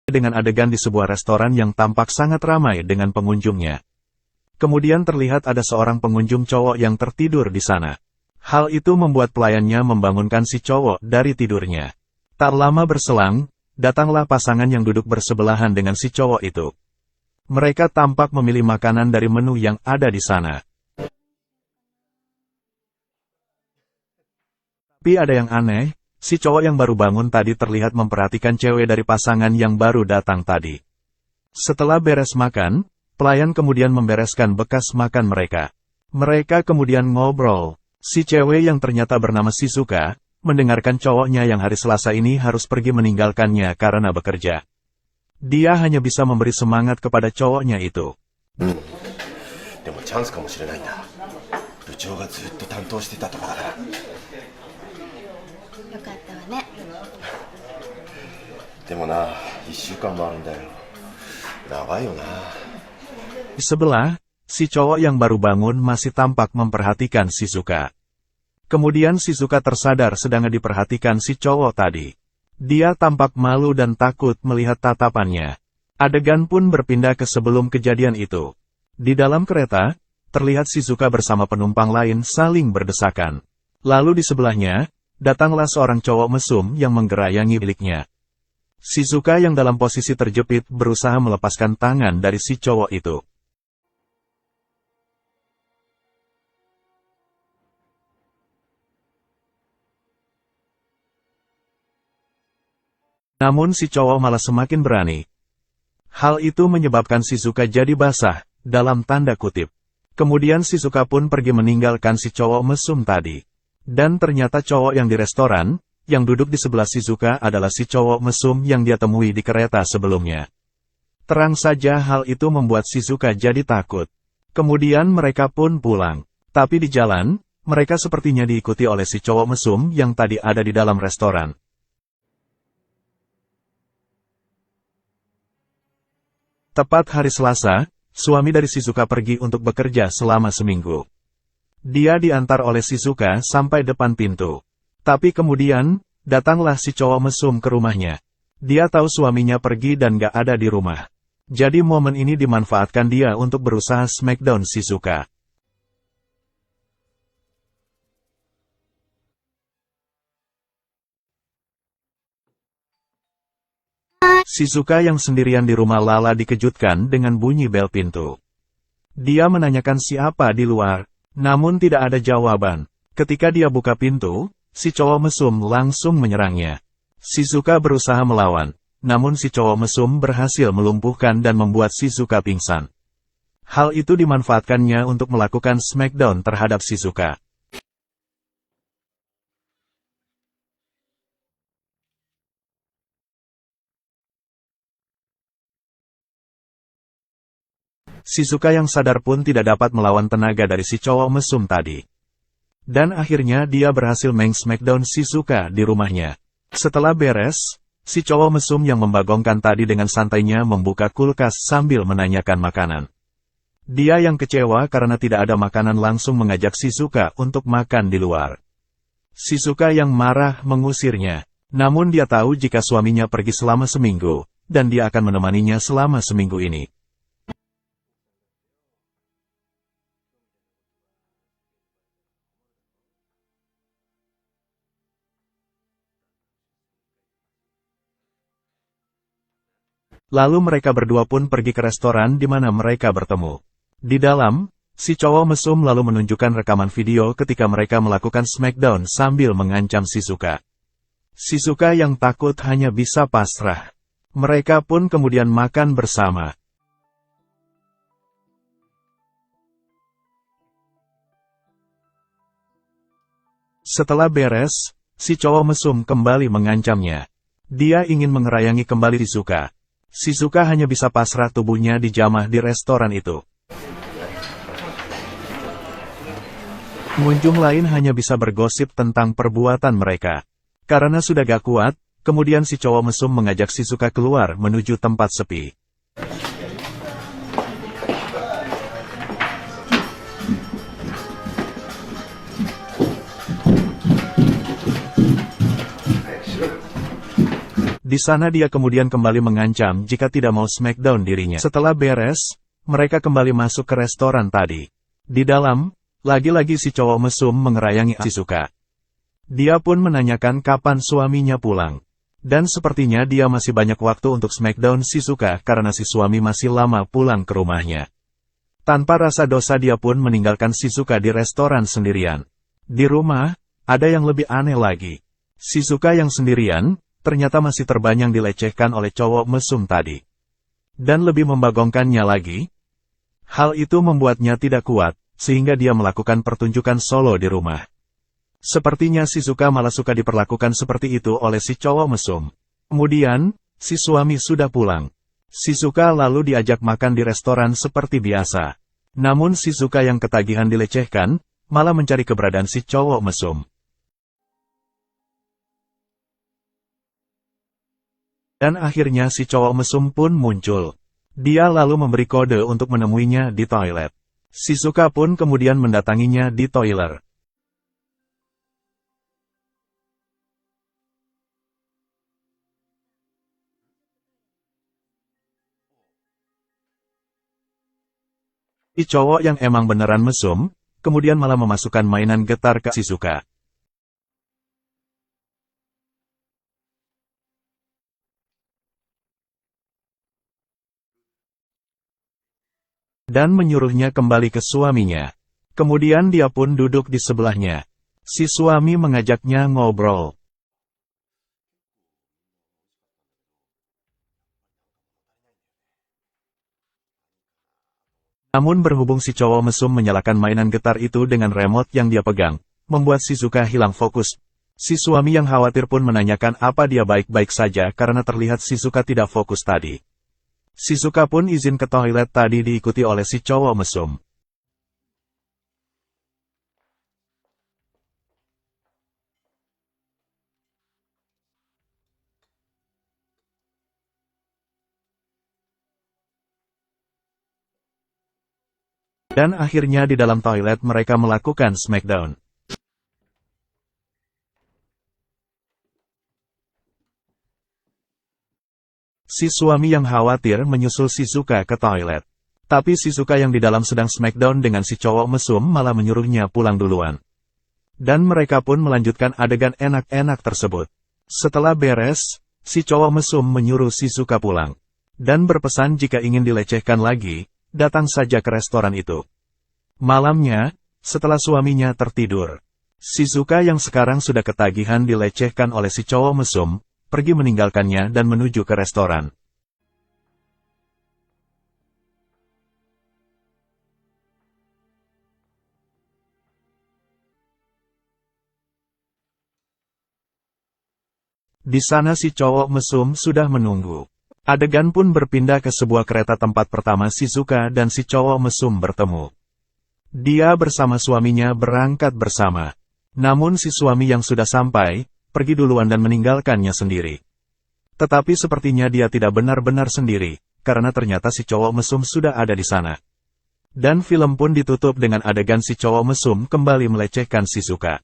dengan adegan di sebuah restoran yang tampak sangat ramai dengan pengunjungnya. Kemudian terlihat ada seorang pengunjung cowok yang tertidur di sana. Hal itu membuat pelayannya membangunkan si cowok dari tidurnya. Tak lama berselang, datanglah pasangan yang duduk bersebelahan dengan si cowok itu. Mereka tampak memilih makanan dari menu yang ada di sana. Tapi ada yang aneh, si cowok yang baru bangun tadi terlihat memperhatikan cewek dari pasangan yang baru datang tadi. Setelah beres makan, pelayan kemudian membereskan bekas makan mereka. Mereka kemudian ngobrol. Si cewek yang ternyata bernama Shizuka, mendengarkan cowoknya yang hari Selasa ini harus pergi meninggalkannya karena bekerja. Dia hanya bisa memberi semangat kepada cowoknya itu. でもチャンスかもしれないんだ。部長がずっと担当してたとこだから。よかったわね。でもな、1週間もあるんだよ。長いよな。 Di sebelah, si cowok yang baru bangun masih tampak memperhatikan Shizuka. Kemudian Shizuka tersadar sedang diperhatikan si cowok tadi. Dia tampak malu dan takut melihat tatapannya. Adegan pun berpindah ke sebelum kejadian itu. Di dalam kereta, terlihat Shizuka bersama penumpang lain saling berdesakan. Lalu di sebelahnya, datanglah seorang cowok mesum yang menggerayangi biliknya. Shizuka yang dalam posisi terjepit berusaha melepaskan tangan dari si cowok itu. Namun si cowok malah semakin berani. Hal itu menyebabkan Shizuka jadi basah, dalam tanda kutip. Kemudian Shizuka pun pergi meninggalkan si cowok mesum tadi. Dan ternyata cowok yang di restoran, yang duduk di sebelah Shizuka adalah si cowok mesum yang dia temui di kereta sebelumnya. Terang saja hal itu membuat Shizuka jadi takut. Kemudian mereka pun pulang. Tapi di jalan, mereka sepertinya diikuti oleh si cowok mesum yang tadi ada di dalam restoran. Tepat hari Selasa, suami dari Shizuka pergi untuk bekerja selama seminggu. Dia diantar oleh Shizuka sampai depan pintu. Tapi kemudian, datanglah si cowok mesum ke rumahnya. Dia tahu suaminya pergi dan gak ada di rumah. Jadi momen ini dimanfaatkan dia untuk berusaha smackdown Shizuka. Shizuka yang sendirian di rumah Lala dikejutkan dengan bunyi bel pintu. Dia menanyakan siapa di luar, namun tidak ada jawaban. Ketika dia buka pintu, si cowok mesum langsung menyerangnya. Shizuka berusaha melawan, namun si cowok mesum berhasil melumpuhkan dan membuat Shizuka pingsan. Hal itu dimanfaatkannya untuk melakukan smackdown terhadap Shizuka. Shizuka yang sadar pun tidak dapat melawan tenaga dari si cowok mesum tadi. Dan akhirnya dia berhasil meng-smackdown Shizuka di rumahnya. Setelah beres, si cowok mesum yang membagongkan tadi dengan santainya membuka kulkas sambil menanyakan makanan. Dia yang kecewa karena tidak ada makanan langsung mengajak Shizuka untuk makan di luar. Shizuka yang marah mengusirnya. Namun dia tahu jika suaminya pergi selama seminggu, dan dia akan menemaninya selama seminggu ini. Lalu mereka berdua pun pergi ke restoran di mana mereka bertemu. Di dalam, si cowok mesum lalu menunjukkan rekaman video ketika mereka melakukan smackdown sambil mengancam Shizuka. Shizuka yang takut hanya bisa pasrah. Mereka pun kemudian makan bersama. Setelah beres, si cowok mesum kembali mengancamnya. Dia ingin mengerayangi kembali Shizuka. Shizuka hanya bisa pasrah tubuhnya dijamah di restoran itu. Pengunjung lain hanya bisa bergosip tentang perbuatan mereka. Karena sudah gak kuat, kemudian si cowok mesum mengajak Shizuka keluar menuju tempat sepi. Di sana dia kemudian kembali mengancam jika tidak mau smackdown dirinya. Setelah beres, mereka kembali masuk ke restoran tadi. Di dalam, lagi-lagi si cowok mesum mengerayangi Shizuka. Dia pun menanyakan kapan suaminya pulang. Dan sepertinya dia masih banyak waktu untuk smackdown Shizuka karena si suami masih lama pulang ke rumahnya. Tanpa rasa dosa dia pun meninggalkan Shizuka di restoran sendirian. Di rumah, ada yang lebih aneh lagi. Shizuka yang sendirian, ternyata masih terbanyak dilecehkan oleh cowok mesum tadi. Dan lebih membagongkannya lagi, hal itu membuatnya tidak kuat, sehingga dia melakukan pertunjukan solo di rumah. Sepertinya Shizuka malah suka diperlakukan seperti itu oleh si cowok mesum. Kemudian, si suami sudah pulang. Shizuka lalu diajak makan di restoran seperti biasa. Namun Shizuka yang ketagihan dilecehkan, malah mencari keberadaan si cowok mesum. Dan akhirnya si cowok mesum pun muncul. Dia lalu memberi kode untuk menemuinya di toilet. Shizuka pun kemudian mendatanginya di toilet. Si cowok yang emang beneran mesum, kemudian malah memasukkan mainan getar ke Shizuka. Dan menyuruhnya kembali ke suaminya. Kemudian dia pun duduk di sebelahnya. Si suami mengajaknya ngobrol. Namun berhubung si cowok mesum menyalakan mainan getar itu dengan remote yang dia pegang, membuat Shizuka hilang fokus. Si suami yang khawatir pun menanyakan apa dia baik-baik saja karena terlihat Shizuka tidak fokus tadi. Shizuka pun izin ke toilet tadi diikuti oleh si cowok mesum. Dan akhirnya di dalam toilet mereka melakukan smackdown. Si suami yang khawatir menyusul Shizuka ke toilet. Tapi Shizuka yang di dalam sedang smackdown dengan si cowok mesum malah menyuruhnya pulang duluan. Dan mereka pun melanjutkan adegan enak-enak tersebut. Setelah beres, si cowok mesum menyuruh Shizuka pulang. Dan berpesan jika ingin dilecehkan lagi, datang saja ke restoran itu. Malamnya, setelah suaminya tertidur, Shizuka yang sekarang sudah ketagihan dilecehkan oleh si cowok mesum, pergi meninggalkannya dan menuju ke restoran. Di sana si cowok mesum sudah menunggu. Adegan pun berpindah ke sebuah kereta tempat pertama Shizuka dan si cowok mesum bertemu. Dia bersama suaminya berangkat bersama. Namun si suami yang sudah sampai, pergi duluan dan meninggalkannya sendiri. Tetapi sepertinya dia tidak benar-benar sendiri, karena ternyata si cowok mesum sudah ada di sana. Dan film pun ditutup dengan adegan si cowok mesum kembali melecehkan Shizuka.